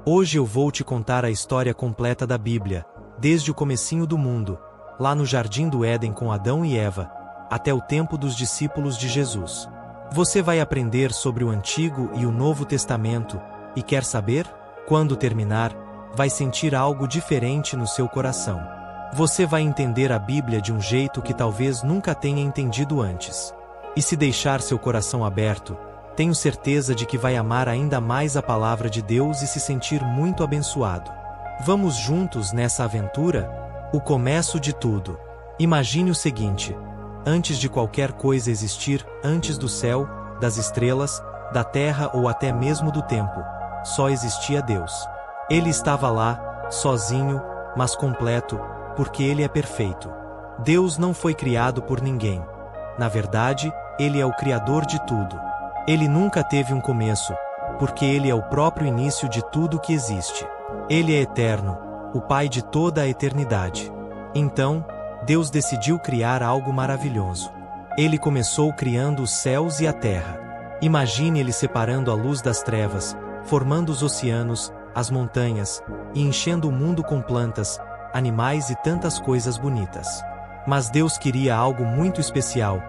Hoje eu vou te contar a história completa da Bíblia, desde o comecinho do mundo, lá no Jardim do Éden com Adão e Eva, até o tempo dos discípulos de Jesus. Você vai aprender sobre o Antigo e o Novo Testamento, e quer saber? Quando terminar, vai sentir algo diferente no seu coração. Você vai entender a Bíblia de um jeito que talvez nunca tenha entendido antes. E se deixar seu coração aberto, tenho certeza de que vai amar ainda mais a palavra de Deus e se sentir muito abençoado. Vamos juntos nessa aventura? O começo de tudo. Imagine o seguinte: antes de qualquer coisa existir, antes do céu, das estrelas, da terra ou até mesmo do tempo, só existia Deus. Ele estava lá, sozinho, mas completo, porque Ele é perfeito. Deus não foi criado por ninguém. Na verdade, Ele é o Criador de tudo. Ele nunca teve um começo, porque Ele é o próprio início de tudo que existe. Ele é eterno, o Pai de toda a eternidade. Então, Deus decidiu criar algo maravilhoso. Ele começou criando os céus e a terra. Imagine Ele separando a luz das trevas, formando os oceanos, as montanhas, e enchendo o mundo com plantas, animais e tantas coisas bonitas. Mas Deus queria algo muito especial,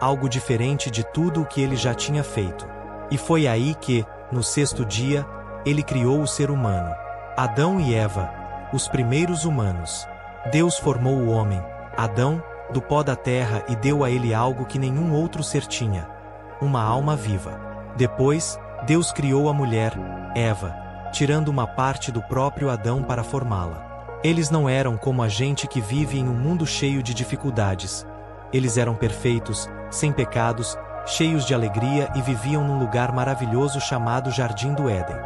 algo diferente de tudo o que Ele já tinha feito. E foi aí que, no sexto dia, Ele criou o ser humano. Adão e Eva, os primeiros humanos. Deus formou o homem, Adão, do pó da terra e deu a ele algo que nenhum outro ser tinha: uma alma viva. Depois, Deus criou a mulher, Eva, tirando uma parte do próprio Adão para formá-la. Eles não eram como a gente que vive em um mundo cheio de dificuldades. Eles eram perfeitos, sem pecados, cheios de alegria e viviam num lugar maravilhoso chamado Jardim do Éden.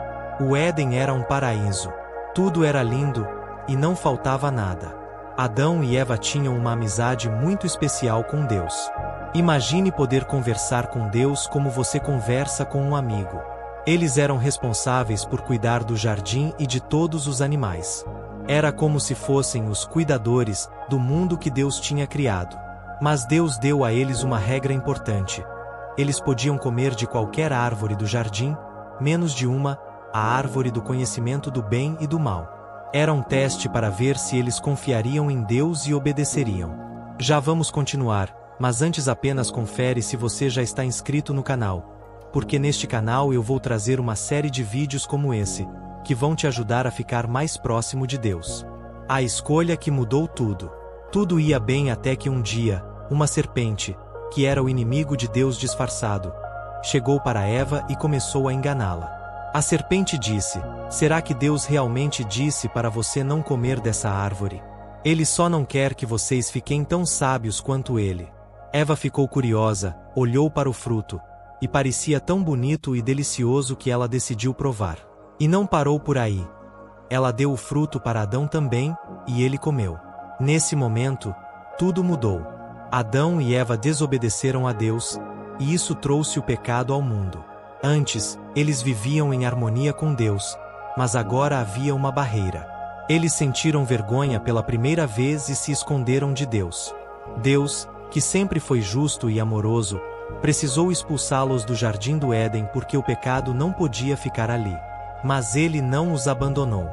O Éden era um paraíso. Tudo era lindo, e não faltava nada. Adão e Eva tinham uma amizade muito especial com Deus. Imagine poder conversar com Deus como você conversa com um amigo. Eles eram responsáveis por cuidar do jardim e de todos os animais. Era como se fossem os cuidadores do mundo que Deus tinha criado. Mas Deus deu a eles uma regra importante. Eles podiam comer de qualquer árvore do jardim, menos de uma, a árvore do conhecimento do bem e do mal. Era um teste para ver se eles confiariam em Deus e obedeceriam. Já vamos continuar, mas antes apenas confere se você já está inscrito no canal, porque neste canal eu vou trazer uma série de vídeos como esse, que vão te ajudar a ficar mais próximo de Deus. A escolha que mudou tudo. Tudo ia bem até que um dia, uma serpente, que era o inimigo de Deus disfarçado, chegou para Eva e começou a enganá-la. A serpente disse: será que Deus realmente disse para você não comer dessa árvore? Ele só não quer que vocês fiquem tão sábios quanto ele. Eva ficou curiosa, olhou para o fruto, e parecia tão bonito e delicioso que ela decidiu provar. E não parou por aí. Ela deu o fruto para Adão também, e ele comeu. Nesse momento, tudo mudou. Adão e Eva desobedeceram a Deus, e isso trouxe o pecado ao mundo. Antes, eles viviam em harmonia com Deus, mas agora havia uma barreira. Eles sentiram vergonha pela primeira vez e se esconderam de Deus. Deus, que sempre foi justo e amoroso, precisou expulsá-los do Jardim do Éden porque o pecado não podia ficar ali. Mas Ele não os abandonou.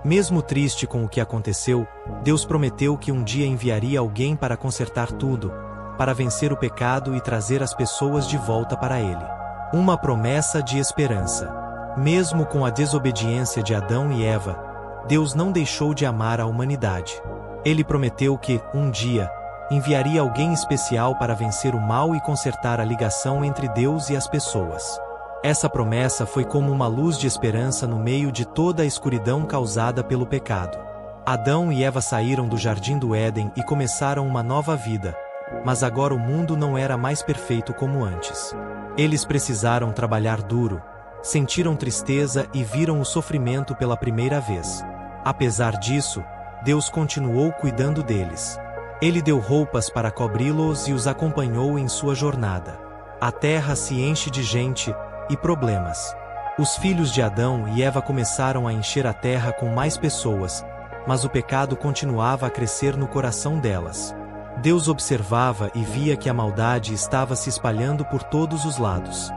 Mesmo triste com o que aconteceu, Deus prometeu que um dia enviaria alguém para consertar tudo, para vencer o pecado e trazer as pessoas de volta para Ele. Uma promessa de esperança. Mesmo com a desobediência de Adão e Eva, Deus não deixou de amar a humanidade. Ele prometeu que, um dia, enviaria alguém especial para vencer o mal e consertar a ligação entre Deus e as pessoas. Essa promessa foi como uma luz de esperança no meio de toda a escuridão causada pelo pecado. Adão e Eva saíram do Jardim do Éden e começaram uma nova vida, mas agora o mundo não era mais perfeito como antes. Eles precisaram trabalhar duro, sentiram tristeza e viram o sofrimento pela primeira vez. Apesar disso, Deus continuou cuidando deles. Ele deu roupas para cobri-los e os acompanhou em sua jornada. A terra se enche de gente e problemas. Os filhos de Adão e Eva começaram a encher a terra com mais pessoas, mas o pecado continuava a crescer no coração delas. Deus observava e via que a maldade estava se espalhando por todos os lados.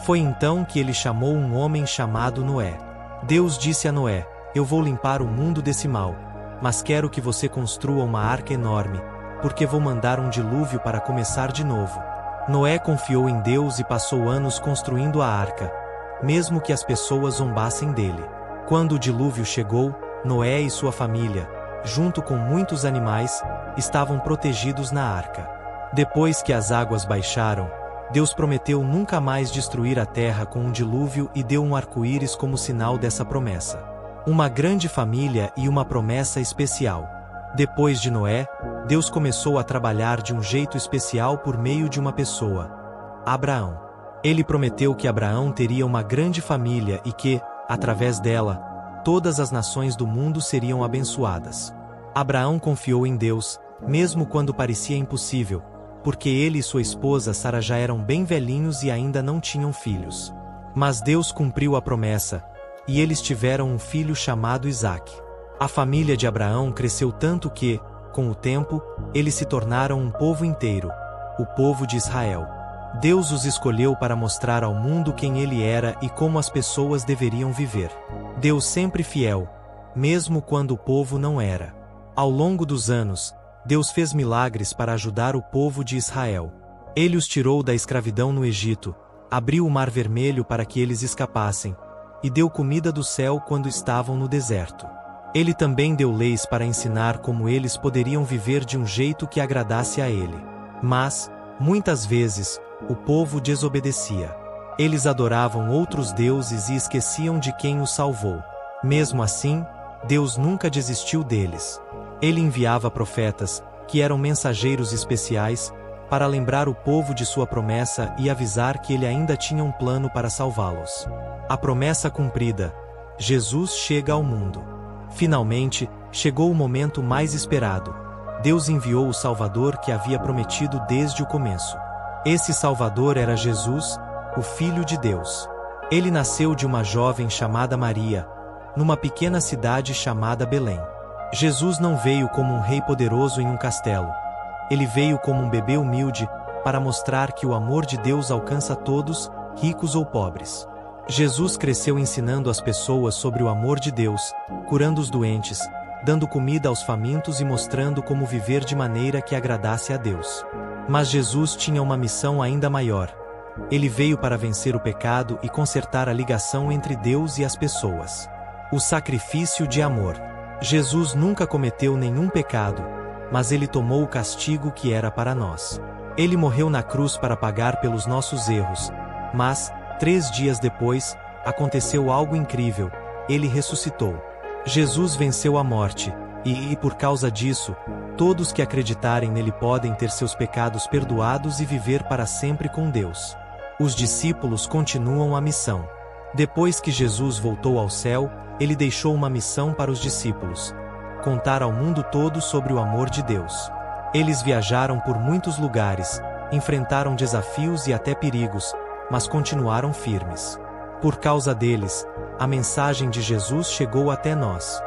Foi então que ele chamou um homem chamado Noé. Deus disse a Noé: Eu vou limpar o mundo desse mal, mas quero que você construa uma arca enorme, porque vou mandar um dilúvio para começar de novo. Noé confiou em Deus e passou anos construindo a arca, mesmo que as pessoas zombassem dele. Quando o dilúvio chegou, Noé e sua família, junto com muitos animais, estavam protegidos na arca. Depois que as águas baixaram, Deus prometeu nunca mais destruir a terra com um dilúvio e deu um arco-íris como sinal dessa promessa. Uma grande família e uma promessa especial. Depois de Noé, Deus começou a trabalhar de um jeito especial por meio de uma pessoa: Abraão. Ele prometeu que Abraão teria uma grande família e que, através dela, todas as nações do mundo seriam abençoadas. Abraão confiou em Deus, mesmo quando parecia impossível, porque ele e sua esposa Sara já eram bem velhinhos e ainda não tinham filhos. Mas Deus cumpriu a promessa, e eles tiveram um filho chamado Isaque. A família de Abraão cresceu tanto que, com o tempo, eles se tornaram um povo inteiro, o povo de Israel. Deus os escolheu para mostrar ao mundo quem ele era e como as pessoas deveriam viver. Deus sempre fiel, mesmo quando o povo não era. Ao longo dos anos, Deus fez milagres para ajudar o povo de Israel. Ele os tirou da escravidão no Egito, abriu o Mar Vermelho para que eles escapassem, e deu comida do céu quando estavam no deserto. Ele também deu leis para ensinar como eles poderiam viver de um jeito que agradasse a ele. Mas, muitas vezes, o povo desobedecia. Eles adoravam outros deuses e esqueciam de quem os salvou. Mesmo assim, Deus nunca desistiu deles. Ele enviava profetas, que eram mensageiros especiais, para lembrar o povo de sua promessa e avisar que ele ainda tinha um plano para salvá-los. A promessa cumprida: Jesus chega ao mundo. Finalmente, chegou o momento mais esperado. Deus enviou o Salvador que havia prometido desde o começo. Esse Salvador era Jesus, o Filho de Deus. Ele nasceu de uma jovem chamada Maria, numa pequena cidade chamada Belém. Jesus não veio como um rei poderoso em um castelo. Ele veio como um bebê humilde, para mostrar que o amor de Deus alcança todos, ricos ou pobres. Jesus cresceu ensinando as pessoas sobre o amor de Deus, curando os doentes, dando comida aos famintos e mostrando como viver de maneira que agradasse a Deus. Mas Jesus tinha uma missão ainda maior. Ele veio para vencer o pecado e consertar a ligação entre Deus e as pessoas. O sacrifício de amor. Jesus nunca cometeu nenhum pecado, mas ele tomou o castigo que era para nós. Ele morreu na cruz para pagar pelos nossos erros, mas, 3 dias depois, aconteceu algo incrível: ele ressuscitou. Jesus venceu a morte, e por causa disso, todos que acreditarem nele podem ter seus pecados perdoados e viver para sempre com Deus. Os discípulos continuam a missão. Depois que Jesus voltou ao céu, ele deixou uma missão para os discípulos: contar ao mundo todo sobre o amor de Deus. Eles viajaram por muitos lugares, enfrentaram desafios e até perigos, mas continuaram firmes. Por causa deles, a mensagem de Jesus chegou até nós.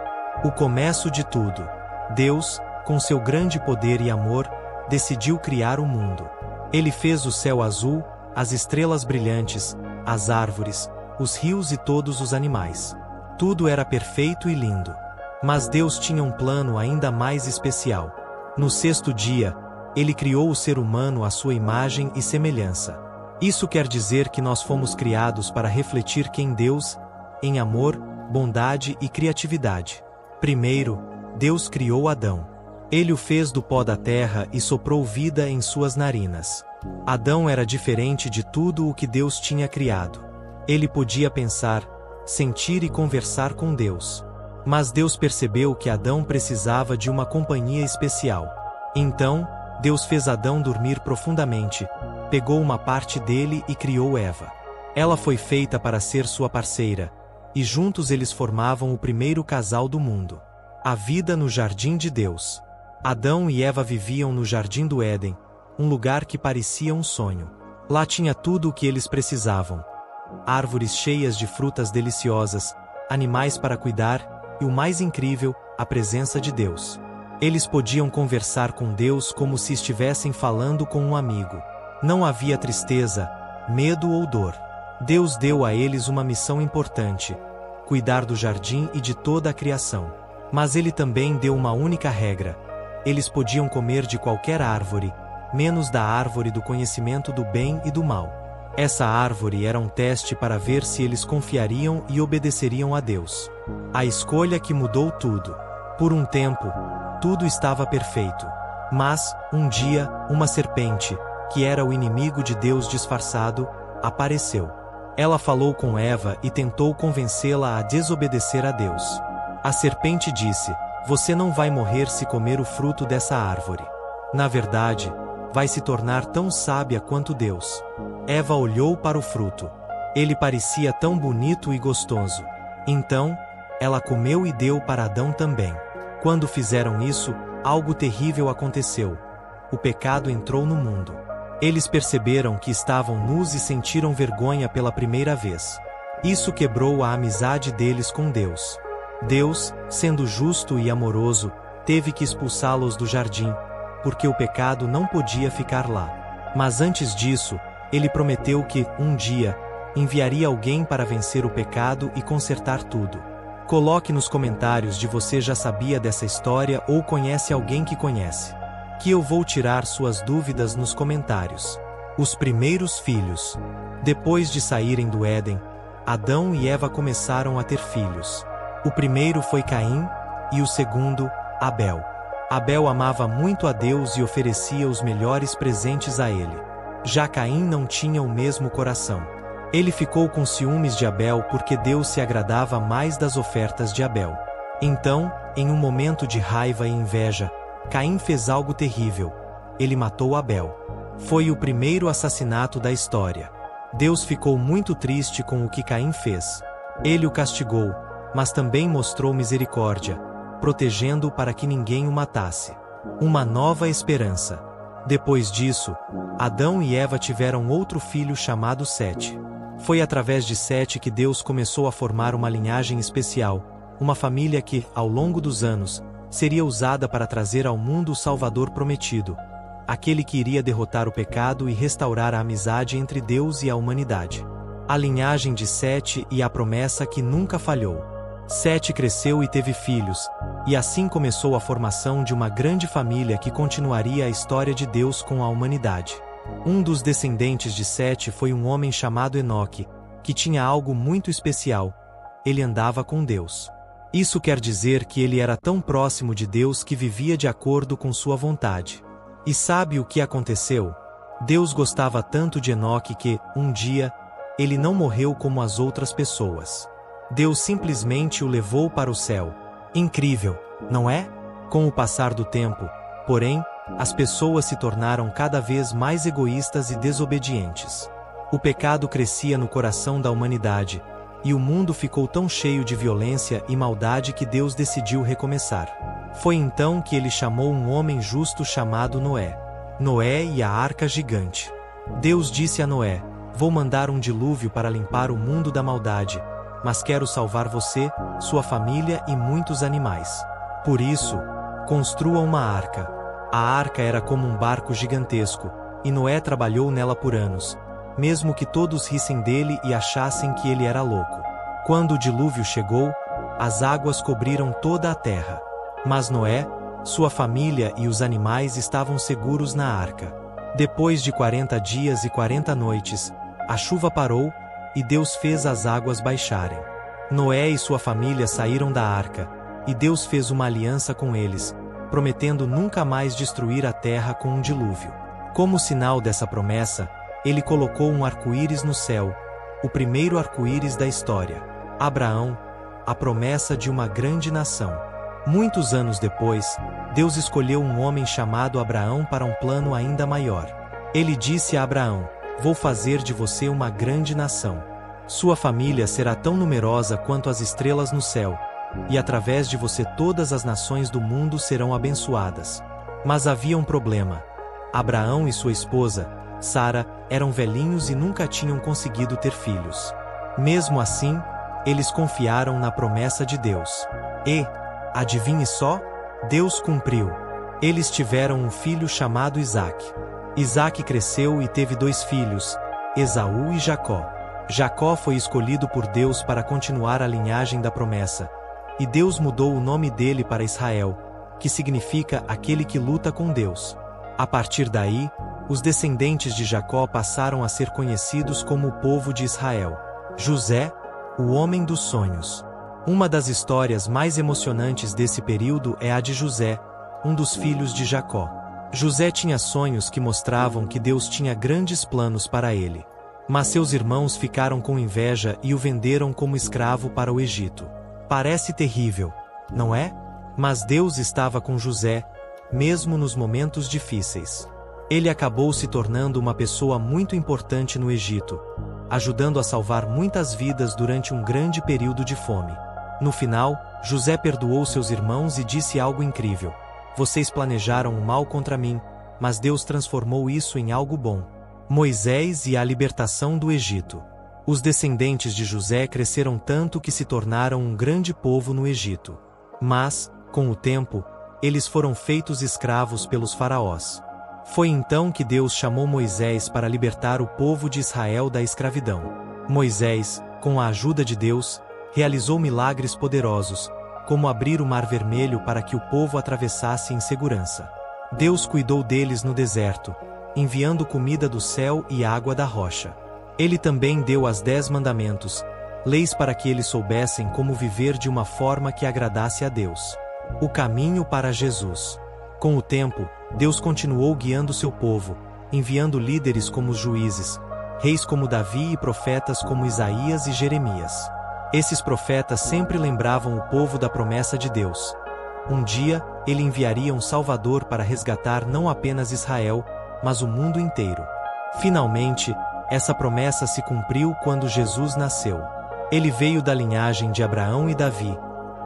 O começo de tudo. Deus, com seu grande poder e amor, decidiu criar o mundo. Ele fez o céu azul, as estrelas brilhantes, as árvores, os rios e todos os animais. Tudo era perfeito e lindo. Mas Deus tinha um plano ainda mais especial. No 6º dia, ele criou o ser humano à sua imagem e semelhança. Isso quer dizer que nós fomos criados para refletir quem Deus, em amor, bondade e criatividade. Primeiro, Deus criou Adão. Ele o fez do pó da terra e soprou vida em suas narinas. Adão era diferente de tudo o que Deus tinha criado. Ele podia pensar, sentir e conversar com Deus. Mas Deus percebeu que Adão precisava de uma companhia especial. Então, Deus fez Adão dormir profundamente, pegou uma parte dele e criou Eva. Ela foi feita para ser sua parceira, e juntos eles formavam o primeiro casal do mundo. A vida no jardim de Deus. Adão e Eva viviam no jardim do Éden, um lugar que parecia um sonho. Lá tinha tudo o que eles precisavam: árvores cheias de frutas deliciosas, animais para cuidar, e o mais incrível, a presença de Deus. Eles podiam conversar com Deus como se estivessem falando com um amigo. Não havia tristeza, medo ou dor. Deus deu a eles uma missão importante: cuidar do jardim e de toda a criação. Mas ele também deu uma única regra: eles podiam comer de qualquer árvore, menos da árvore do conhecimento do bem e do mal. Essa árvore era um teste para ver se eles confiariam e obedeceriam a Deus. A escolha que mudou tudo. Por um tempo, tudo estava perfeito. Mas, um dia, uma serpente, que era o inimigo de Deus disfarçado, apareceu. Ela falou com Eva e tentou convencê-la a desobedecer a Deus. A serpente disse: "Você não vai morrer se comer o fruto dessa árvore. Na verdade, vai se tornar tão sábia quanto Deus." Eva olhou para o fruto. Ele parecia tão bonito e gostoso. Então, ela comeu e deu para Adão também. Quando fizeram isso, algo terrível aconteceu. O pecado entrou no mundo. Eles perceberam que estavam nus e sentiram vergonha pela primeira vez. Isso quebrou a amizade deles com Deus. Deus, sendo justo e amoroso, teve que expulsá-los do jardim, porque o pecado não podia ficar lá. Mas antes disso, ele prometeu que, um dia, enviaria alguém para vencer o pecado e consertar tudo. Coloque nos comentários se você já sabia dessa história ou conhece alguém que conhece. Que eu vou tirar suas dúvidas nos comentários. Os primeiros filhos. Depois de saírem do Éden, Adão e Eva começaram a ter filhos. O primeiro foi Caim, e o segundo, Abel. Abel amava muito a Deus e oferecia os melhores presentes a ele. Já Caim não tinha o mesmo coração. Ele ficou com ciúmes de Abel porque Deus se agradava mais das ofertas de Abel. Então, em um momento de raiva e inveja, Caim fez algo terrível. Ele matou Abel. Foi o primeiro assassinato da história. Deus ficou muito triste com o que Caim fez. Ele o castigou, mas também mostrou misericórdia, protegendo-o para que ninguém o matasse. Uma nova esperança. Depois disso, Adão e Eva tiveram outro filho chamado Sete. Foi através de Sete que Deus começou a formar uma linhagem especial, uma família que, ao longo dos anos, seria usada para trazer ao mundo o Salvador prometido, aquele que iria derrotar o pecado e restaurar a amizade entre Deus e a humanidade. A linhagem de Sete e a promessa que nunca falhou. Sete cresceu e teve filhos, e assim começou a formação de uma grande família que continuaria a história de Deus com a humanidade. Um dos descendentes de Sete foi um homem chamado Enoque, que tinha algo muito especial: ele andava com Deus. Isso quer dizer que ele era tão próximo de Deus que vivia de acordo com sua vontade. E sabe o que aconteceu? Deus gostava tanto de Enoque que, um dia, ele não morreu como as outras pessoas. Deus simplesmente o levou para o céu. Incrível, não é? Com o passar do tempo, porém, as pessoas se tornaram cada vez mais egoístas e desobedientes. O pecado crescia no coração da humanidade, e o mundo ficou tão cheio de violência e maldade que Deus decidiu recomeçar. Foi então que ele chamou um homem justo chamado Noé. Noé e a arca gigante. Deus disse a Noé: "Vou mandar um dilúvio para limpar o mundo da maldade, mas quero salvar você, sua família e muitos animais. Por isso, construa uma arca." A arca era como um barco gigantesco, e Noé trabalhou nela por anos, mesmo que todos rissem dele e achassem que ele era louco. Quando o dilúvio chegou, as águas cobriram toda a terra. Mas Noé, sua família e os animais estavam seguros na arca. Depois de 40 dias e 40 noites, a chuva parou, e Deus fez as águas baixarem. Noé e sua família saíram da arca, e Deus fez uma aliança com eles, prometendo nunca mais destruir a terra com um dilúvio. Como sinal dessa promessa, ele colocou um arco-íris no céu, o primeiro arco-íris da história. Abraão, a promessa de uma grande nação. Muitos anos depois, Deus escolheu um homem chamado Abraão para um plano ainda maior. Ele disse a Abraão: "Vou fazer de você uma grande nação. Sua família será tão numerosa quanto as estrelas no céu, e através de você todas as nações do mundo serão abençoadas." Mas havia um problema. Abraão e sua esposa, Sara, eram velhinhos e nunca tinham conseguido ter filhos. Mesmo assim, eles confiaram na promessa de Deus. E, adivinhe só? Deus cumpriu. Eles tiveram um filho chamado Isaque. Isaque cresceu e teve 2 filhos, Esaú e Jacó. Jacó foi escolhido por Deus para continuar a linhagem da promessa, e Deus mudou o nome dele para Israel, que significa aquele que luta com Deus. A partir daí, os descendentes de Jacó passaram a ser conhecidos como o povo de Israel. José, o homem dos sonhos. Uma das histórias mais emocionantes desse período é a de José, um dos filhos de Jacó. José tinha sonhos que mostravam que Deus tinha grandes planos para ele. Mas seus irmãos ficaram com inveja e o venderam como escravo para o Egito. Parece terrível, não é? Mas Deus estava com José, mesmo nos momentos difíceis. Ele acabou se tornando uma pessoa muito importante no Egito, ajudando a salvar muitas vidas durante um grande período de fome. No final, José perdoou seus irmãos e disse algo incrível: "Vocês planejaram o mal contra mim, mas Deus transformou isso em algo bom." Moisés e a libertação do Egito. Os descendentes de José cresceram tanto que se tornaram um grande povo no Egito. Mas, com o tempo, eles foram feitos escravos pelos faraós. Foi então que Deus chamou Moisés para libertar o povo de Israel da escravidão. Moisés, com a ajuda de Deus, realizou milagres poderosos, como abrir o Mar Vermelho para que o povo atravessasse em segurança. Deus cuidou deles no deserto, enviando comida do céu e água da rocha. Ele também deu as 10 mandamentos, leis para que eles soubessem como viver de uma forma que agradasse a Deus. O caminho para Jesus. Com o tempo, Deus continuou guiando seu povo, enviando líderes como os juízes, reis como Davi e profetas como Isaías e Jeremias. Esses profetas sempre lembravam o povo da promessa de Deus. Um dia, ele enviaria um Salvador para resgatar não apenas Israel, mas o mundo inteiro. Finalmente, essa promessa se cumpriu quando Jesus nasceu. Ele veio da linhagem de Abraão e Davi,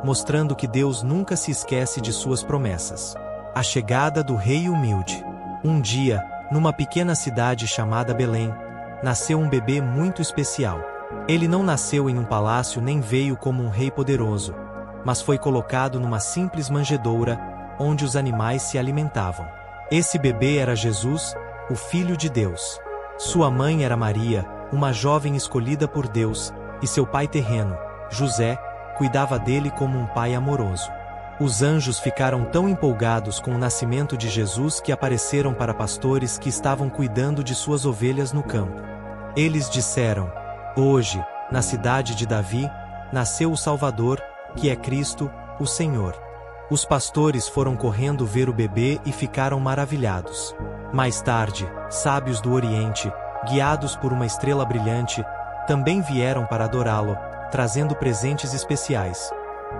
mostrando que Deus nunca se esquece de suas promessas. A chegada do rei humilde. Um dia, numa pequena cidade chamada Belém, nasceu um bebê muito especial. Ele não nasceu em um palácio nem veio como um rei poderoso, mas foi colocado numa simples manjedoura, onde os animais se alimentavam. Esse bebê era Jesus, o Filho de Deus. Sua mãe era Maria, uma jovem escolhida por Deus, e seu pai terreno, José, cuidava dele como um pai amoroso. Os anjos ficaram tão empolgados com o nascimento de Jesus que apareceram para pastores que estavam cuidando de suas ovelhas no campo. Eles disseram: "Hoje, na cidade de Davi, nasceu o Salvador, que é Cristo, o Senhor." Os pastores foram correndo ver o bebê e ficaram maravilhados. Mais tarde, sábios do Oriente, guiados por uma estrela brilhante, também vieram para adorá-lo, trazendo presentes especiais: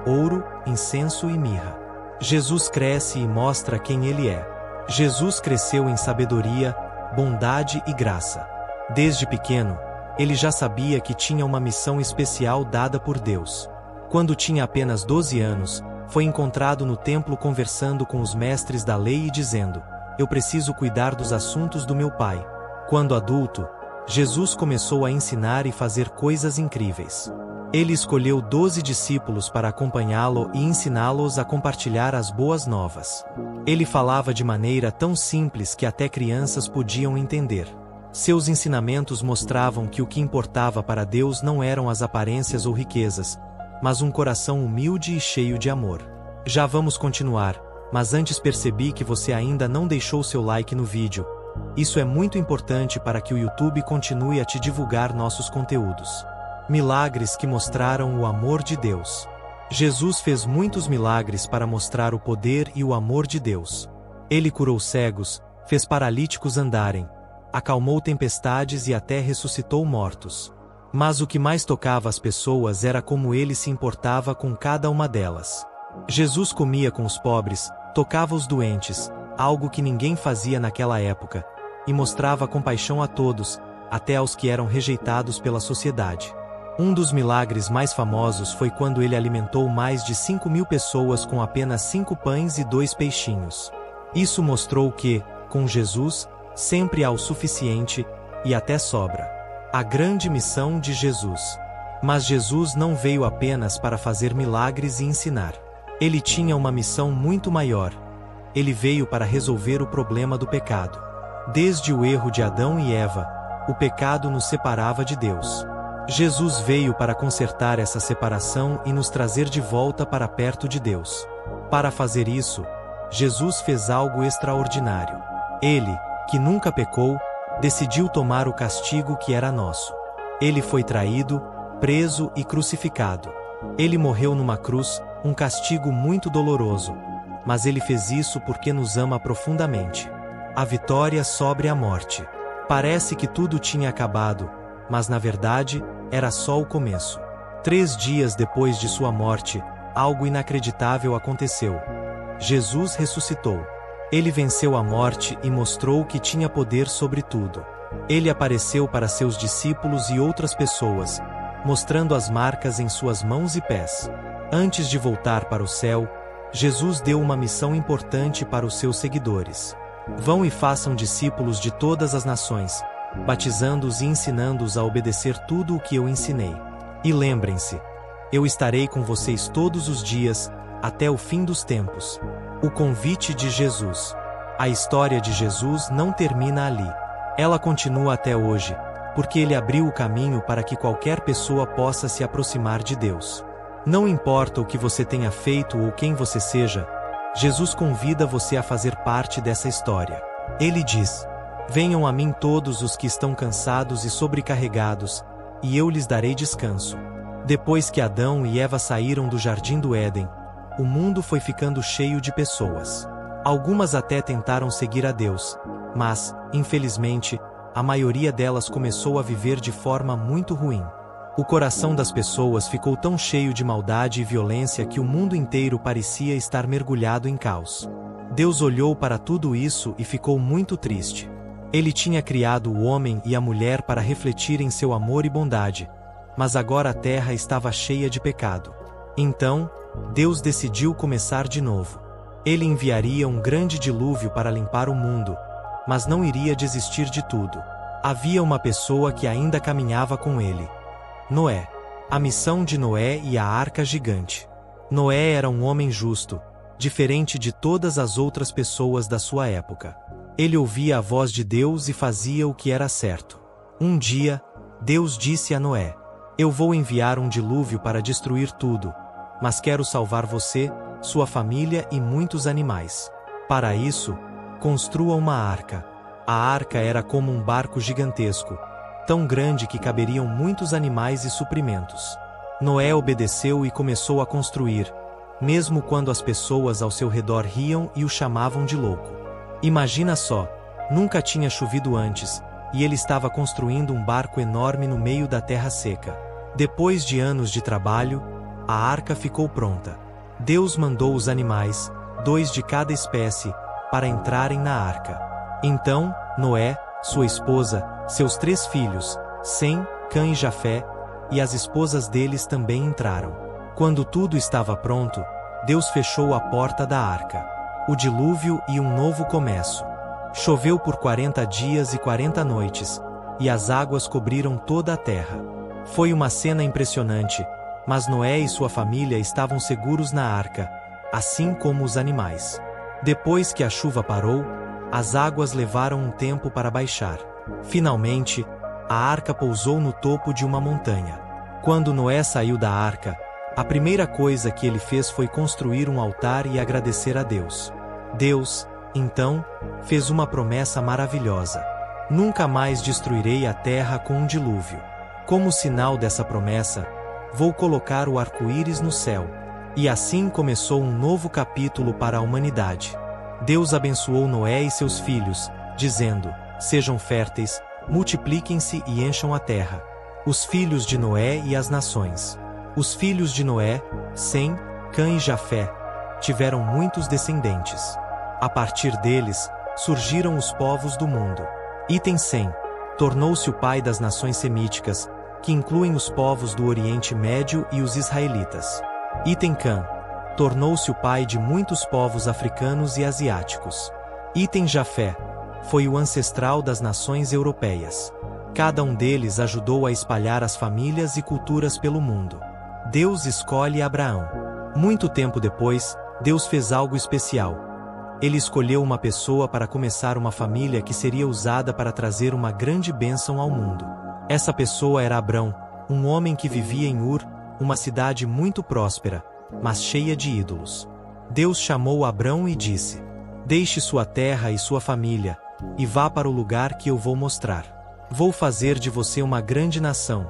ouro, incenso e mirra. Jesus cresce e mostra quem ele é. Jesus cresceu em sabedoria, bondade e graça. Desde pequeno, ele já sabia que tinha uma missão especial dada por Deus. Quando tinha apenas 12 anos, foi encontrado no templo conversando com os mestres da lei e dizendo: "Eu preciso cuidar dos assuntos do meu pai." Quando adulto, Jesus começou a ensinar e fazer coisas incríveis. Ele escolheu 12 discípulos para acompanhá-lo e ensiná-los a compartilhar as boas novas. Ele falava de maneira tão simples que até crianças podiam entender. Seus ensinamentos mostravam que o que importava para Deus não eram as aparências ou riquezas, mas um coração humilde e cheio de amor. Já vamos continuar, mas antes percebi que você ainda não deixou seu like no vídeo. Isso é muito importante para que o YouTube continue a te divulgar nossos conteúdos. Milagres que mostraram o amor de Deus. Jesus fez muitos milagres para mostrar o poder e o amor de Deus. Ele curou cegos, fez paralíticos andarem, acalmou tempestades e até ressuscitou mortos. Mas o que mais tocava as pessoas era como ele se importava com cada uma delas. Jesus comia com os pobres, tocava os doentes, algo que ninguém fazia naquela época, e mostrava compaixão a todos, até aos que eram rejeitados pela sociedade. Um dos milagres mais famosos foi quando ele alimentou mais de 5.000 pessoas com apenas 5 pães e 2 peixinhos. Isso mostrou que, com Jesus, sempre há o suficiente, e até sobra. A grande missão de Jesus. Mas Jesus não veio apenas para fazer milagres e ensinar. Ele tinha uma missão muito maior. Ele veio para resolver o problema do pecado. Desde o erro de Adão e Eva, o pecado nos separava de Deus. Jesus veio para consertar essa separação e nos trazer de volta para perto de Deus. Para fazer isso, Jesus fez algo extraordinário. Ele, que nunca pecou, decidiu tomar o castigo que era nosso. Ele foi traído, preso e crucificado. Ele morreu numa cruz, um castigo muito doloroso, mas ele fez isso porque nos ama profundamente. A vitória sobre a morte. Parece que tudo tinha acabado, mas na verdade, era só o começo. 3 dias depois de sua morte, algo inacreditável aconteceu. Jesus ressuscitou. Ele venceu a morte e mostrou que tinha poder sobre tudo. Ele apareceu para seus discípulos e outras pessoas, mostrando as marcas em suas mãos e pés. Antes de voltar para o céu, Jesus deu uma missão importante para os seus seguidores. Vão e façam discípulos de todas as nações, batizando-os e ensinando-os a obedecer tudo o que eu ensinei. E lembrem-se, eu estarei com vocês todos os dias, até o fim dos tempos. O convite de Jesus. A história de Jesus não termina ali. Ela continua até hoje, porque ele abriu o caminho para que qualquer pessoa possa se aproximar de Deus. Não importa o que você tenha feito ou quem você seja, Jesus convida você a fazer parte dessa história. Ele diz: venham a mim todos os que estão cansados e sobrecarregados, e eu lhes darei descanso. Depois que Adão e Eva saíram do jardim do Éden, o mundo foi ficando cheio de pessoas. Algumas até tentaram seguir a Deus, mas, infelizmente, a maioria delas começou a viver de forma muito ruim. O coração das pessoas ficou tão cheio de maldade e violência que o mundo inteiro parecia estar mergulhado em caos. Deus olhou para tudo isso e ficou muito triste. Ele tinha criado o homem e a mulher para refletirem seu amor e bondade, mas agora a terra estava cheia de pecado. Então, Deus decidiu começar de novo. Ele enviaria um grande dilúvio para limpar o mundo, mas não iria desistir de tudo. Havia uma pessoa que ainda caminhava com ele: Noé. A missão de Noé e a arca gigante. Noé era um homem justo, diferente de todas as outras pessoas da sua época. Ele ouvia a voz de Deus e fazia o que era certo. Um dia, Deus disse a Noé: eu vou enviar um dilúvio para destruir tudo, mas quero salvar você, sua família e muitos animais. Para isso, construa uma arca. A arca era como um barco gigantesco, tão grande que caberiam muitos animais e suprimentos. Noé obedeceu e começou a construir, mesmo quando as pessoas ao seu redor riam e o chamavam de louco. Imagina só, nunca tinha chovido antes, e ele estava construindo um barco enorme no meio da terra seca. Depois de anos de trabalho, a arca ficou pronta. Deus mandou os animais, 2 de cada espécie, para entrarem na arca. Então, Noé, sua esposa, seus 3 filhos, Sem, Cã e Jafé, e as esposas deles também entraram. Quando tudo estava pronto, Deus fechou a porta da arca. O dilúvio e um novo começo. Choveu por 40 dias e 40 noites, e as águas cobriram toda a terra. Foi uma cena impressionante, mas Noé e sua família estavam seguros na arca, assim como os animais. Depois que a chuva parou, as águas levaram um tempo para baixar. Finalmente, a arca pousou no topo de uma montanha. Quando Noé saiu da arca, a primeira coisa que ele fez foi construir um altar e agradecer a Deus. Deus, então, fez uma promessa maravilhosa: nunca mais destruirei a terra com um dilúvio. Como sinal dessa promessa, vou colocar o arco-íris no céu. E assim começou um novo capítulo para a humanidade. Deus abençoou Noé e seus filhos, dizendo: sejam férteis, multipliquem-se e encham a terra. Os filhos de Noé e as nações. Os filhos de Noé, Sem, Cã e Jafé, tiveram muitos descendentes. A partir deles, surgiram os povos do mundo. Item 100. Tornou-se o pai das nações semíticas, que incluem os povos do Oriente Médio e os israelitas. Item Cã. Tornou-se o pai de muitos povos africanos e asiáticos. Item Jafé. Foi o ancestral das nações europeias. Cada um deles ajudou a espalhar as famílias e culturas pelo mundo. Deus escolhe Abraão. Muito tempo depois, Deus fez algo especial. Ele escolheu uma pessoa para começar uma família que seria usada para trazer uma grande bênção ao mundo. Essa pessoa era Abrão, um homem que vivia em Ur, uma cidade muito próspera, mas cheia de ídolos. Deus chamou Abrão e disse: Deixe sua terra e sua família, e vá para o lugar que eu vou mostrar. Vou fazer de você uma grande nação,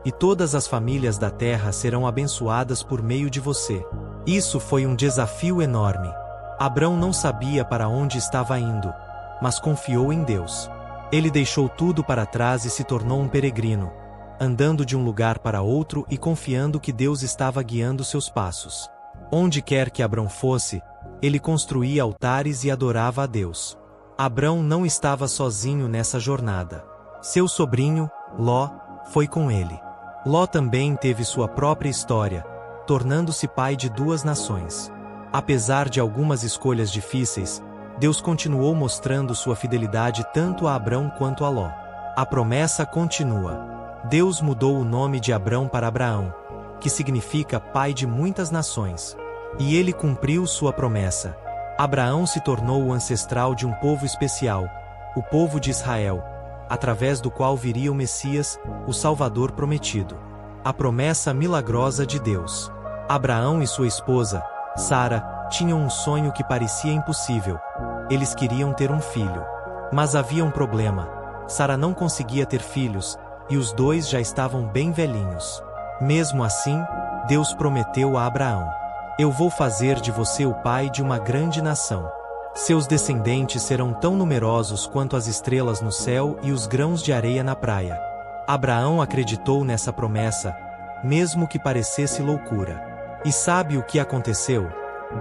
e todas as famílias da terra serão abençoadas por meio de você. Isso foi um desafio enorme. Abrão não sabia para onde estava indo, mas confiou em Deus. Ele deixou tudo para trás e se tornou um peregrino, andando de um lugar para outro e confiando que Deus estava guiando seus passos. Onde quer que Abrão fosse, ele construía altares e adorava a Deus. Abrão não estava sozinho nessa jornada. Seu sobrinho, Ló, foi com ele. Ló também teve sua própria história, tornando-se pai de 2 nações. Apesar de algumas escolhas difíceis, Deus continuou mostrando sua fidelidade tanto a Abrão quanto a Ló. A promessa continua. Deus mudou o nome de Abrão para Abraão, que significa pai de muitas nações. E ele cumpriu sua promessa. Abraão se tornou o ancestral de um povo especial, o povo de Israel, através do qual viria o Messias, o Salvador prometido. A promessa milagrosa de Deus. Abraão e sua esposa, Sara, tinham um sonho que parecia impossível. Eles queriam ter um filho. Mas havia um problema. Sara não conseguia ter filhos, e os dois já estavam bem velhinhos. Mesmo assim, Deus prometeu a Abraão: Eu vou fazer de você o pai de uma grande nação. Seus descendentes serão tão numerosos quanto as estrelas no céu e os grãos de areia na praia. Abraão acreditou nessa promessa, mesmo que parecesse loucura. E sabe o que aconteceu?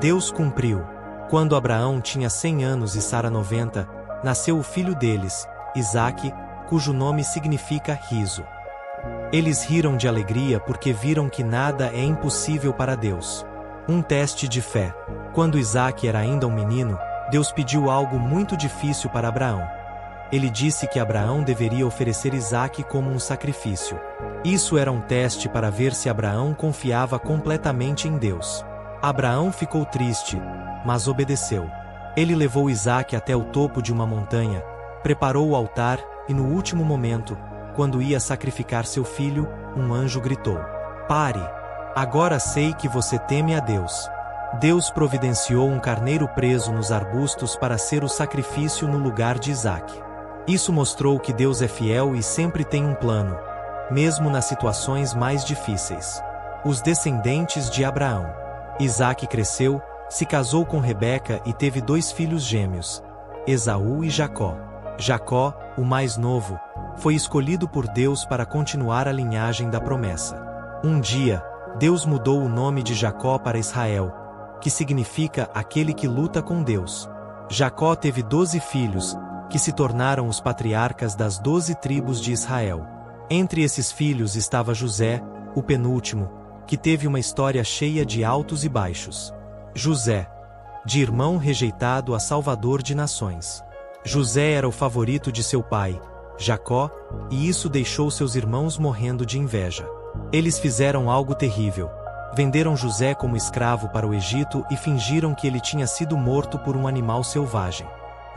Deus cumpriu. Quando Abraão tinha 100 anos e Sara 90, nasceu o filho deles, Isaque, cujo nome significa riso. Eles riram de alegria porque viram que nada é impossível para Deus. Um teste de fé. Quando Isaque era ainda um menino, Deus pediu algo muito difícil para Abraão. Ele disse que Abraão deveria oferecer Isaque como um sacrifício. Isso era um teste para ver se Abraão confiava completamente em Deus. Abraão ficou triste, mas obedeceu. Ele levou Isaque até o topo de uma montanha, preparou o altar e no último momento, quando ia sacrificar seu filho, um anjo gritou: Pare! Agora sei que você teme a Deus. Deus providenciou um carneiro preso nos arbustos para ser o sacrifício no lugar de Isaque. Isso mostrou que Deus é fiel e sempre tem um plano, mesmo nas situações mais difíceis. Os descendentes de Abraão. Isaque cresceu, se casou com Rebeca e teve 2 filhos gêmeos, Esaú e Jacó. Jacó, o mais novo, foi escolhido por Deus para continuar a linhagem da promessa. Um dia, Deus mudou o nome de Jacó para Israel, que significa aquele que luta com Deus. Jacó teve 12 filhos, que se tornaram os patriarcas das 12 tribos de Israel. Entre esses filhos estava José, o penúltimo, que teve uma história cheia de altos e baixos. José, de irmão rejeitado a salvador de nações. José era o favorito de seu pai, Jacó, e isso deixou seus irmãos morrendo de inveja. Eles fizeram algo terrível. Venderam José como escravo para o Egito e fingiram que ele tinha sido morto por um animal selvagem.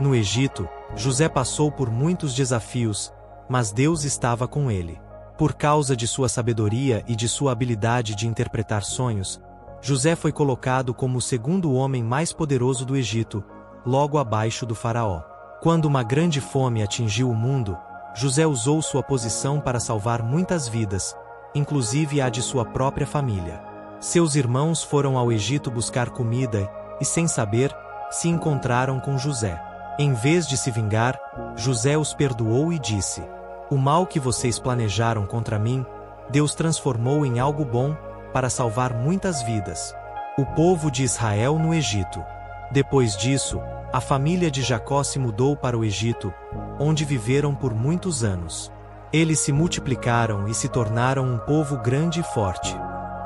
No Egito, José passou por muitos desafios, mas Deus estava com ele. Por causa de sua sabedoria e de sua habilidade de interpretar sonhos, José foi colocado como o segundo homem mais poderoso do Egito, logo abaixo do faraó. Quando uma grande fome atingiu o mundo, José usou sua posição para salvar muitas vidas, inclusive a de sua própria família. Seus irmãos foram ao Egito buscar comida e, sem saber, se encontraram com José. Em vez de se vingar, José os perdoou e disse: O mal que vocês planejaram contra mim, Deus transformou em algo bom, para salvar muitas vidas. O povo de Israel no Egito. Depois disso, a família de Jacó se mudou para o Egito, onde viveram por muitos anos. Eles se multiplicaram e se tornaram um povo grande e forte.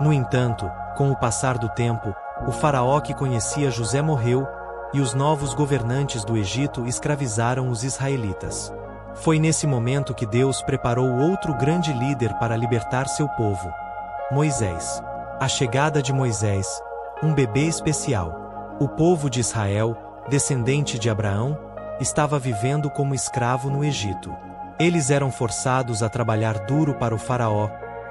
No entanto, com o passar do tempo, o faraó que conhecia José morreu, e os novos governantes do Egito escravizaram os israelitas. Foi nesse momento que Deus preparou outro grande líder para libertar seu povo: Moisés. A chegada de Moisés, um bebê especial. O povo de Israel, descendente de Abraão, estava vivendo como escravo no Egito. Eles eram forçados a trabalhar duro para o faraó,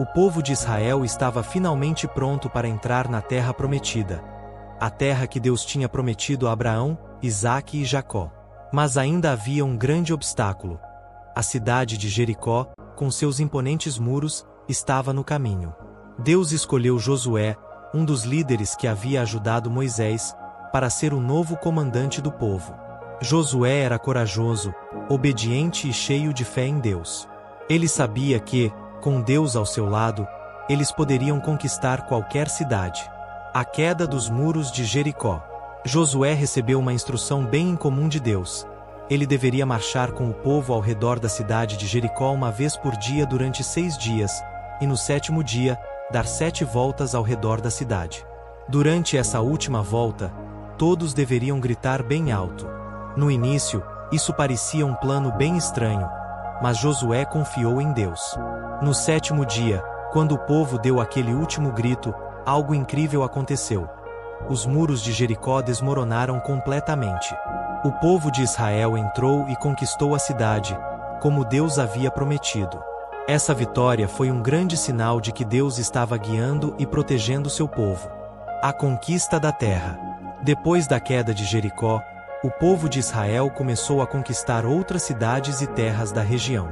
O povo de Israel estava finalmente pronto para entrar na terra prometida. A terra que Deus tinha prometido a Abraão, Isaque e Jacó. Mas ainda havia um grande obstáculo. A cidade de Jericó, com seus imponentes muros, estava no caminho. Deus escolheu Josué, um dos líderes que havia ajudado Moisés, para ser o novo comandante do povo. Josué era corajoso, obediente e cheio de fé em Deus. Ele sabia que, com Deus ao seu lado, eles poderiam conquistar qualquer cidade. A queda dos muros de Jericó. Josué recebeu uma instrução bem incomum de Deus. Ele deveria marchar com o povo ao redor da cidade de Jericó uma vez por dia durante 6 dias, e no 7º dia, dar 7 voltas ao redor da cidade. Durante essa última volta, todos deveriam gritar bem alto. No início, isso parecia um plano bem estranho, mas Josué confiou em Deus. No 7º dia, quando o povo deu aquele último grito, algo incrível aconteceu. Os muros de Jericó desmoronaram completamente. O povo de Israel entrou e conquistou a cidade, como Deus havia prometido. Essa vitória foi um grande sinal de que Deus estava guiando e protegendo seu povo. A conquista da terra. Depois da queda de Jericó, o povo de Israel começou a conquistar outras cidades e terras da região.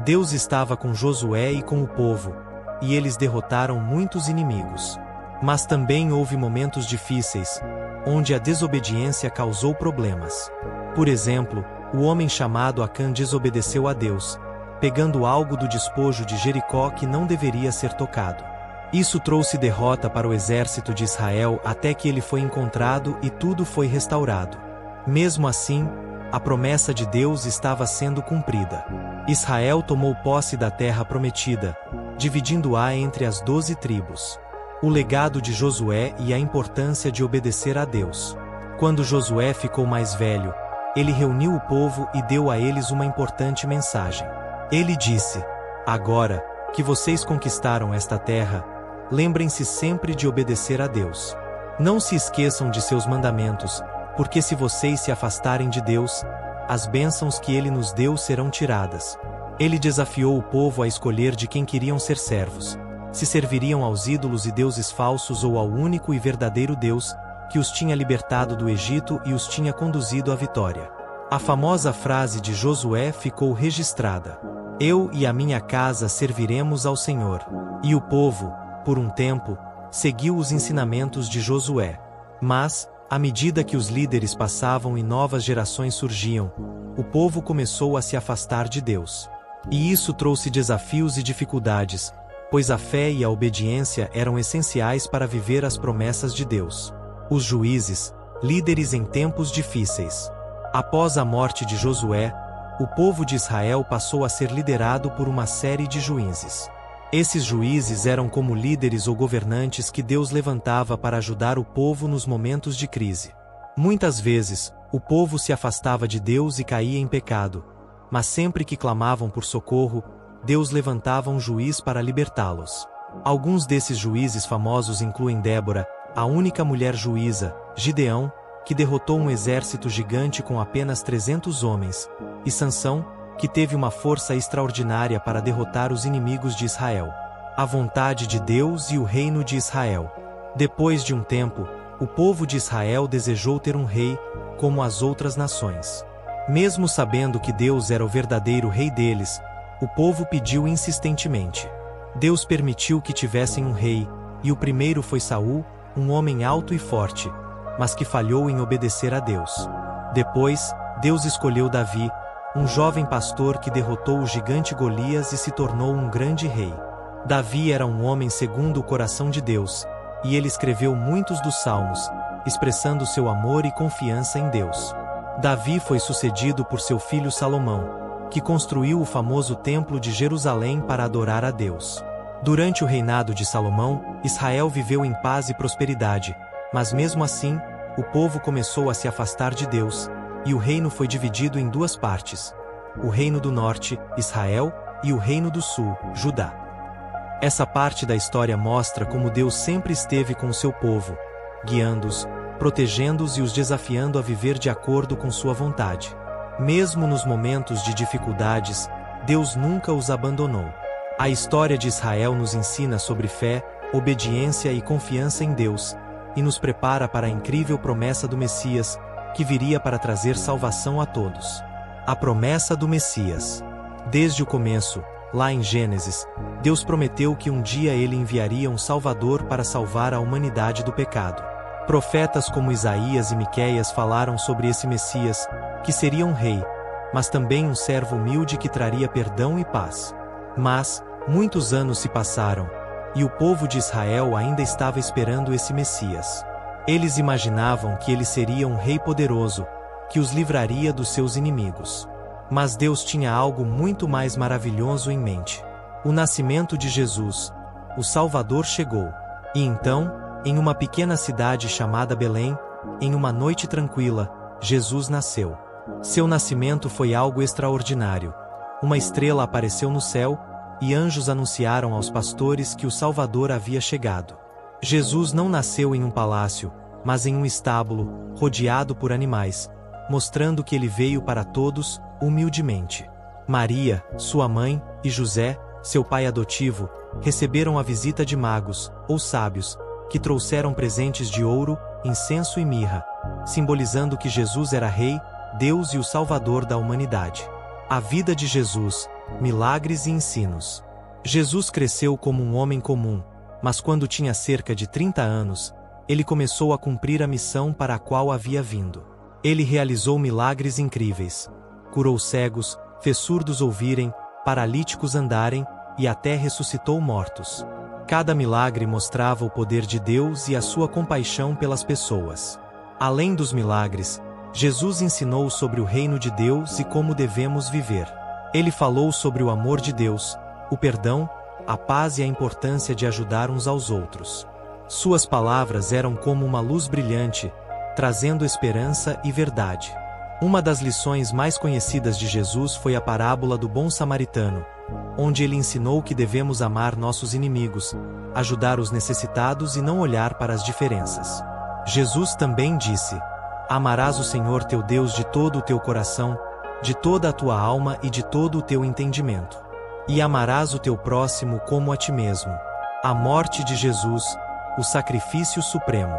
Deus estava com Josué e com o povo, e eles derrotaram muitos inimigos. Mas também houve momentos difíceis, onde a desobediência causou problemas. Por exemplo, o homem chamado Acã desobedeceu a Deus, pegando algo do despojo de Jericó que não deveria ser tocado. Isso trouxe derrota para o exército de Israel até que ele foi encontrado e tudo foi restaurado. Mesmo assim, a promessa de Deus estava sendo cumprida. Israel tomou posse da terra prometida, dividindo-a entre as 12 tribos. O legado de Josué e a importância de obedecer a Deus. Quando Josué ficou mais velho, ele reuniu o povo e deu a eles uma importante mensagem. Ele disse: "Agora que vocês conquistaram esta terra, lembrem-se sempre de obedecer a Deus. Não se esqueçam de seus mandamentos, porque se vocês se afastarem de Deus, as bênçãos que Ele nos deu serão tiradas." Ele desafiou o povo a escolher de quem queriam ser servos. Se serviriam aos ídolos e deuses falsos ou ao único e verdadeiro Deus, que os tinha libertado do Egito e os tinha conduzido à vitória. A famosa frase de Josué ficou registrada: "Eu e a minha casa serviremos ao Senhor." E o povo, por um tempo, seguiu os ensinamentos de Josué. Mas, à medida que os líderes passavam e novas gerações surgiam, o povo começou a se afastar de Deus. E isso trouxe desafios e dificuldades, pois a fé e a obediência eram essenciais para viver as promessas de Deus. Os juízes, líderes em tempos difíceis. Após a morte de Josué, o povo de Israel passou a ser liderado por uma série de juízes. Esses juízes eram como líderes ou governantes que Deus levantava para ajudar o povo nos momentos de crise. Muitas vezes, o povo se afastava de Deus e caía em pecado, mas sempre que clamavam por socorro, Deus levantava um juiz para libertá-los. Alguns desses juízes famosos incluem Débora, a única mulher juíza, Gideão, que derrotou um exército gigante com apenas 300 homens, e Sansão, que teve uma força extraordinária para derrotar os inimigos de Israel. A vontade de Deus e o reino de Israel. Depois de um tempo, o povo de Israel desejou ter um rei, como as outras nações. Mesmo sabendo que Deus era o verdadeiro rei deles, o povo pediu insistentemente. Deus permitiu que tivessem um rei, e o primeiro foi Saul, um homem alto e forte, mas que falhou em obedecer a Deus. Depois, Deus escolheu Davi, um jovem pastor que derrotou o gigante Golias e se tornou um grande rei. Davi era um homem segundo o coração de Deus, e ele escreveu muitos dos salmos, expressando seu amor e confiança em Deus. Davi foi sucedido por seu filho Salomão, que construiu o famoso Templo de Jerusalém para adorar a Deus. Durante o reinado de Salomão, Israel viveu em paz e prosperidade, mas mesmo assim, o povo começou a se afastar de Deus, e o reino foi dividido em 2 partes: o reino do norte, Israel, e o reino do sul, Judá. Essa parte da história mostra como Deus sempre esteve com o seu povo, guiando-os, protegendo-os e os desafiando a viver de acordo com sua vontade. Mesmo nos momentos de dificuldades, Deus nunca os abandonou. A história de Israel nos ensina sobre fé, obediência e confiança em Deus, e nos prepara para a incrível promessa do Messias, que viria para trazer salvação a todos. A promessa do Messias. Desde o começo, lá em Gênesis, Deus prometeu que um dia ele enviaria um Salvador para salvar a humanidade do pecado. Profetas como Isaías e Miqueias falaram sobre esse Messias, que seria um rei, mas também um servo humilde que traria perdão e paz. Mas, muitos anos se passaram, e o povo de Israel ainda estava esperando esse Messias. Eles imaginavam que ele seria um rei poderoso, que os livraria dos seus inimigos. Mas Deus tinha algo muito mais maravilhoso em mente. O nascimento de Jesus, o Salvador chegou. E então, em uma pequena cidade chamada Belém, em uma noite tranquila, Jesus nasceu. Seu nascimento foi algo extraordinário. Uma estrela apareceu no céu, e anjos anunciaram aos pastores que o Salvador havia chegado. Jesus não nasceu em um palácio, mas em um estábulo, rodeado por animais, mostrando que ele veio para todos, humildemente. Maria, sua mãe, e José, seu pai adotivo, receberam a visita de magos, ou sábios, que trouxeram presentes de ouro, incenso e mirra, simbolizando que Jesus era Rei, Deus e o Salvador da humanidade. A vida de Jesus, milagres e ensinos. Jesus cresceu como um homem comum, mas quando tinha cerca de 30 anos, ele começou a cumprir a missão para a qual havia vindo. Ele realizou milagres incríveis. Curou cegos, fez surdos ouvirem, paralíticos andarem, e até ressuscitou mortos. Cada milagre mostrava o poder de Deus e a sua compaixão pelas pessoas. Além dos milagres, Jesus ensinou sobre o reino de Deus e como devemos viver. Ele falou sobre o amor de Deus, o perdão, a paz e a importância de ajudar uns aos outros. Suas palavras eram como uma luz brilhante, trazendo esperança e verdade. Uma das lições mais conhecidas de Jesus foi a parábola do bom samaritano, onde ele ensinou que devemos amar nossos inimigos, ajudar os necessitados e não olhar para as diferenças. Jesus também disse: amarás o Senhor teu Deus de todo o teu coração, de toda a tua alma e de todo o teu entendimento. E amarás o teu próximo como a ti mesmo. A morte de Jesus, o sacrifício supremo.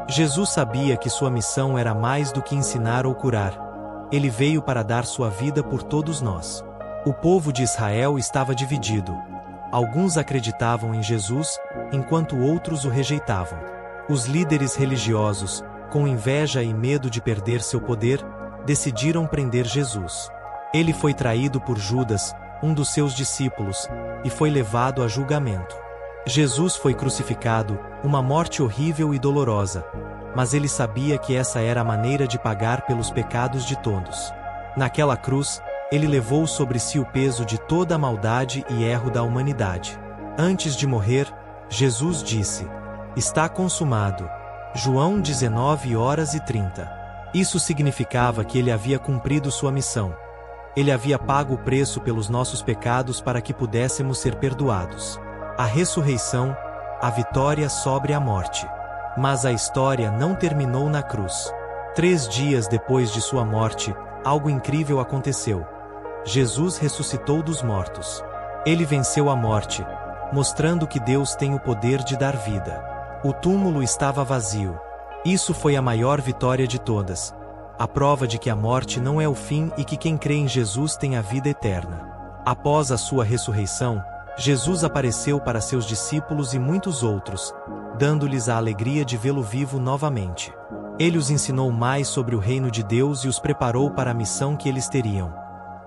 Jesus sabia que sua missão era mais do que ensinar ou curar. Ele veio para dar sua vida por todos nós. O povo de Israel estava dividido. Alguns acreditavam em Jesus, enquanto outros o rejeitavam. Os líderes religiosos, com inveja e medo de perder seu poder, decidiram prender Jesus. Ele foi traído por Judas, um dos seus discípulos, e foi levado a julgamento. Jesus foi crucificado, uma morte horrível e dolorosa, mas ele sabia que essa era a maneira de pagar pelos pecados de todos. Naquela cruz, ele levou sobre si o peso de toda a maldade e erro da humanidade. Antes de morrer, Jesus disse: está consumado. João 19h30. Isso significava que ele havia cumprido sua missão. Ele havia pago o preço pelos nossos pecados para que pudéssemos ser perdoados. A ressurreição, a vitória sobre a morte. Mas a história não terminou na cruz. 3 dias depois de sua morte, algo incrível aconteceu. Jesus ressuscitou dos mortos. Ele venceu a morte, mostrando que Deus tem o poder de dar vida. O túmulo estava vazio. Isso foi a maior vitória de todas. A prova de que a morte não é o fim e que quem crê em Jesus tem a vida eterna. Após a sua ressurreição, Jesus apareceu para seus discípulos e muitos outros, dando-lhes a alegria de vê-lo vivo novamente. Ele os ensinou mais sobre o reino de Deus e os preparou para a missão que eles teriam: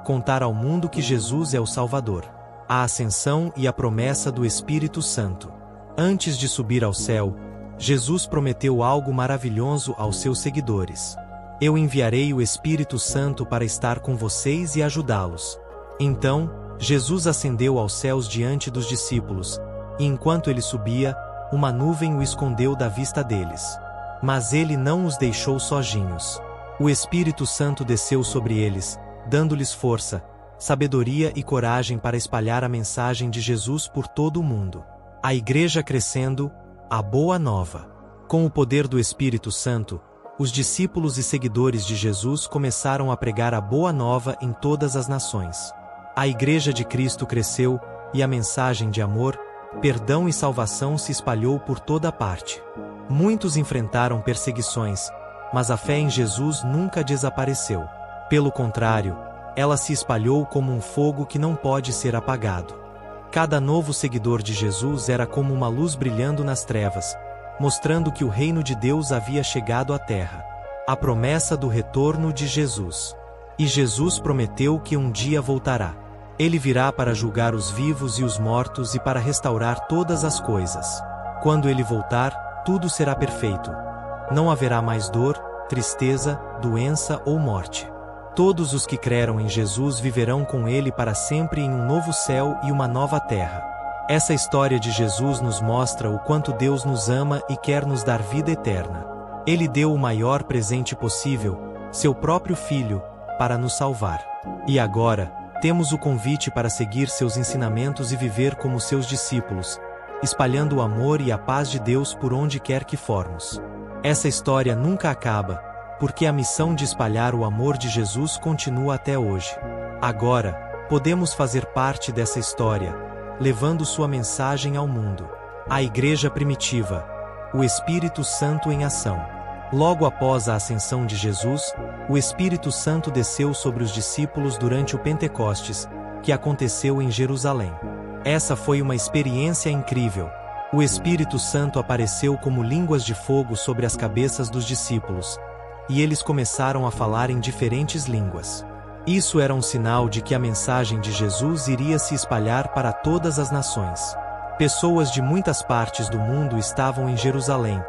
contar ao mundo que Jesus é o Salvador. A ascensão e a promessa do Espírito Santo. Antes de subir ao céu, Jesus prometeu algo maravilhoso aos seus seguidores: eu enviarei o Espírito Santo para estar com vocês e ajudá-los. Então, Jesus ascendeu aos céus diante dos discípulos, e enquanto ele subia, uma nuvem o escondeu da vista deles. Mas ele não os deixou sozinhos. O Espírito Santo desceu sobre eles, dando-lhes força, sabedoria e coragem para espalhar a mensagem de Jesus por todo o mundo. A igreja crescendo, a boa nova. Com o poder do Espírito Santo, os discípulos e seguidores de Jesus começaram a pregar a boa nova em todas as nações. A Igreja de Cristo cresceu, e a mensagem de amor, perdão e salvação se espalhou por toda parte. Muitos enfrentaram perseguições, mas a fé em Jesus nunca desapareceu. Pelo contrário, ela se espalhou como um fogo que não pode ser apagado. Cada novo seguidor de Jesus era como uma luz brilhando nas trevas, mostrando que o reino de Deus havia chegado à terra. A promessa do retorno de Jesus. E Jesus prometeu que um dia voltará. Ele virá para julgar os vivos e os mortos e para restaurar todas as coisas. Quando ele voltar, tudo será perfeito. Não haverá mais dor, tristeza, doença ou morte. Todos os que creram em Jesus viverão com ele para sempre em um novo céu e uma nova terra. Essa história de Jesus nos mostra o quanto Deus nos ama e quer nos dar vida eterna. Ele deu o maior presente possível, seu próprio Filho, para nos salvar. E agora, temos o convite para seguir seus ensinamentos e viver como seus discípulos, espalhando o amor e a paz de Deus por onde quer que formos. Essa história nunca acaba, porque a missão de espalhar o amor de Jesus continua até hoje. Agora, podemos fazer parte dessa história, levando sua mensagem ao mundo. A Igreja Primitiva. O Espírito Santo em ação. Logo após a ascensão de Jesus, o Espírito Santo desceu sobre os discípulos durante o Pentecostes, que aconteceu em Jerusalém. Essa foi uma experiência incrível. O Espírito Santo apareceu como línguas de fogo sobre as cabeças dos discípulos, e eles começaram a falar em diferentes línguas. Isso era um sinal de que a mensagem de Jesus iria se espalhar para todas as nações. Pessoas de muitas partes do mundo estavam em Jerusalém,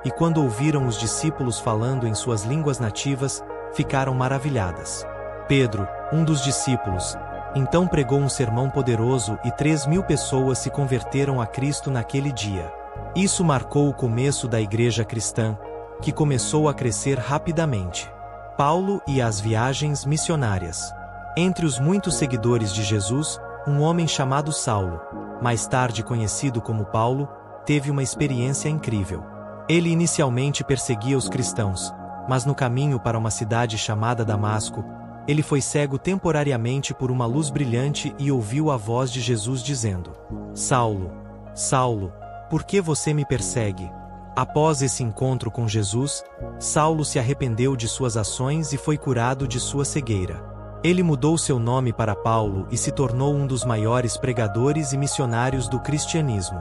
e quando ouviram os discípulos falando em suas línguas nativas, ficaram maravilhadas. Pedro, um dos discípulos, então pregou um sermão poderoso e 3.000 pessoas se converteram a Cristo naquele dia. Isso marcou o começo da igreja cristã, que começou a crescer rapidamente. Paulo e as viagens missionárias. Entre os muitos seguidores de Jesus, um homem chamado Saulo, mais tarde conhecido como Paulo, teve uma experiência incrível. Ele inicialmente perseguia os cristãos, mas no caminho para uma cidade chamada Damasco, ele foi cego temporariamente por uma luz brilhante e ouviu a voz de Jesus dizendo: Saulo, Saulo, por que você me persegue? Após esse encontro com Jesus, Saulo se arrependeu de suas ações e foi curado de sua cegueira. Ele mudou seu nome para Paulo e se tornou um dos maiores pregadores e missionários do cristianismo.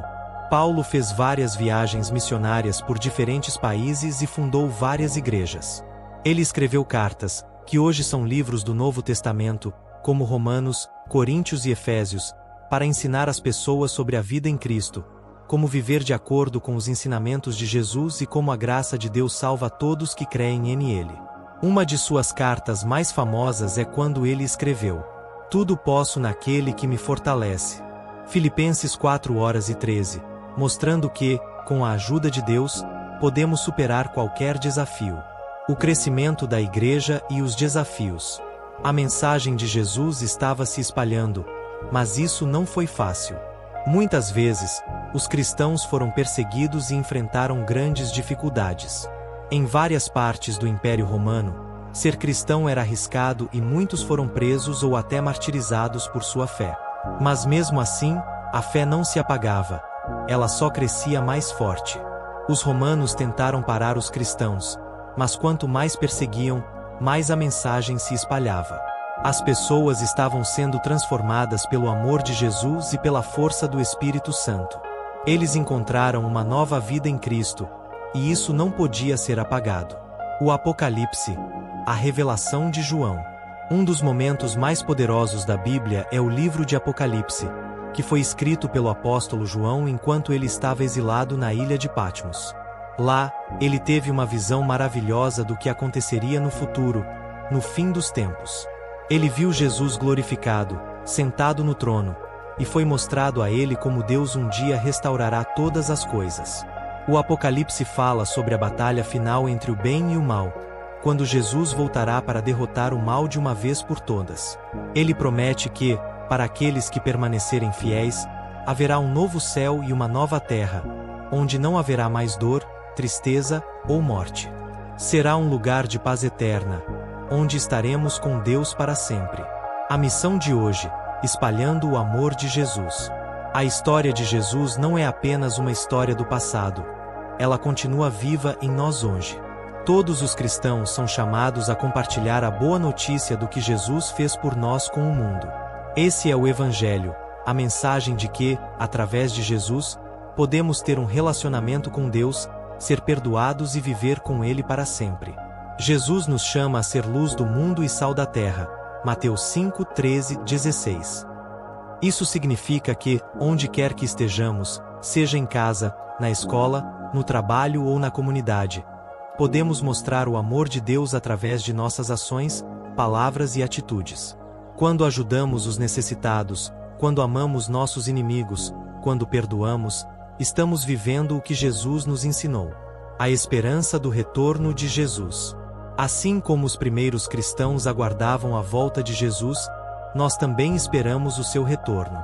Paulo fez várias viagens missionárias por diferentes países e fundou várias igrejas. Ele escreveu cartas, que hoje são livros do Novo Testamento, como Romanos, Coríntios e Efésios, para ensinar as pessoas sobre a vida em Cristo, como viver de acordo com os ensinamentos de Jesus e como a graça de Deus salva todos que creem nele. Uma de suas cartas mais famosas é quando ele escreveu: Tudo posso naquele que me fortalece. Filipenses 4:13, mostrando que, com a ajuda de Deus, podemos superar qualquer desafio. O crescimento da igreja e os desafios. A mensagem de Jesus estava se espalhando, mas isso não foi fácil. Muitas vezes, os cristãos foram perseguidos e enfrentaram grandes dificuldades. Em várias partes do Império Romano, ser cristão era arriscado e muitos foram presos ou até martirizados por sua fé. Mas mesmo assim, a fé não se apagava, ela só crescia mais forte. Os romanos tentaram parar os cristãos, mas quanto mais perseguiam, mais a mensagem se espalhava. As pessoas estavam sendo transformadas pelo amor de Jesus e pela força do Espírito Santo. Eles encontraram uma nova vida em Cristo, e isso não podia ser apagado. O Apocalipse, a revelação de João. Um dos momentos mais poderosos da Bíblia é o livro de Apocalipse, que foi escrito pelo apóstolo João enquanto ele estava exilado na ilha de Patmos. Lá, ele teve uma visão maravilhosa do que aconteceria no futuro, no fim dos tempos. Ele viu Jesus glorificado, sentado no trono, e foi mostrado a ele como Deus um dia restaurará todas as coisas. O Apocalipse fala sobre a batalha final entre o bem e o mal, quando Jesus voltará para derrotar o mal de uma vez por todas. Ele promete que, para aqueles que permanecerem fiéis, haverá um novo céu e uma nova terra, onde não haverá mais dor, tristeza ou morte. Será um lugar de paz eterna, onde estaremos com Deus para sempre. A missão de hoje, espalhando o amor de Jesus. A história de Jesus não é apenas uma história do passado. Ela continua viva em nós hoje. Todos os cristãos são chamados a compartilhar a boa notícia do que Jesus fez por nós com o mundo. Esse é o Evangelho, a mensagem de que, através de Jesus, podemos ter um relacionamento com Deus, ser perdoados e viver com Ele para sempre. Jesus nos chama a ser luz do mundo e sal da terra. Mateus 5, 13, 16. Isso significa que, onde quer que estejamos, seja em casa, na escola, no trabalho ou na comunidade, podemos mostrar o amor de Deus através de nossas ações, palavras e atitudes. Quando ajudamos os necessitados, quando amamos nossos inimigos, quando perdoamos, estamos vivendo o que Jesus nos ensinou. A esperança do retorno de Jesus. Assim como os primeiros cristãos aguardavam a volta de Jesus, nós também esperamos o seu retorno.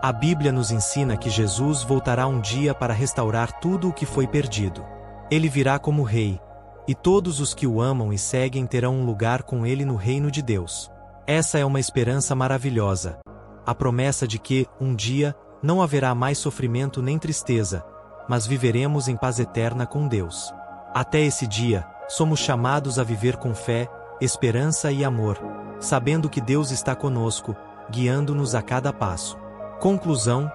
A Bíblia nos ensina que Jesus voltará um dia para restaurar tudo o que foi perdido. Ele virá como Rei, e todos os que o amam e seguem terão um lugar com ele no reino de Deus. Essa é uma esperança maravilhosa. A promessa de que, um dia, não haverá mais sofrimento nem tristeza, mas viveremos em paz eterna com Deus. Até esse dia, somos chamados a viver com fé, esperança e amor, sabendo que Deus está conosco, guiando-nos a cada passo. Conclusão: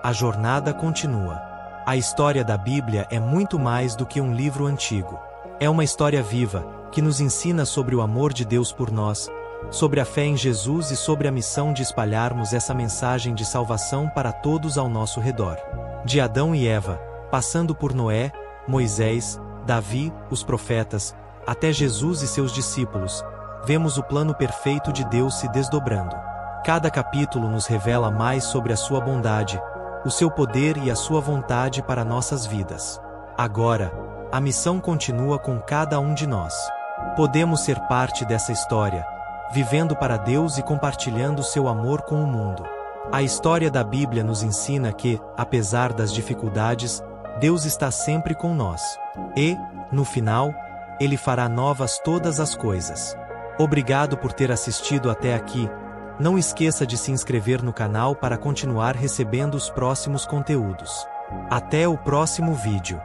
a jornada continua. A história da Bíblia é muito mais do que um livro antigo. É uma história viva, que nos ensina sobre o amor de Deus por nós, sobre a fé em Jesus e sobre a missão de espalharmos essa mensagem de salvação para todos ao nosso redor. De Adão e Eva, passando por Noé, Moisés, Davi, os profetas, até Jesus e seus discípulos, vemos o plano perfeito de Deus se desdobrando. Cada capítulo nos revela mais sobre a sua bondade, o seu poder e a sua vontade para nossas vidas. Agora, a missão continua com cada um de nós. Podemos ser parte dessa história, vivendo para Deus e compartilhando seu amor com o mundo. A história da Bíblia nos ensina que, apesar das dificuldades, Deus está sempre com nós. E, no final, Ele fará novas todas as coisas. Obrigado por ter assistido até aqui. Não esqueça de se inscrever no canal para continuar recebendo os próximos conteúdos. Até o próximo vídeo.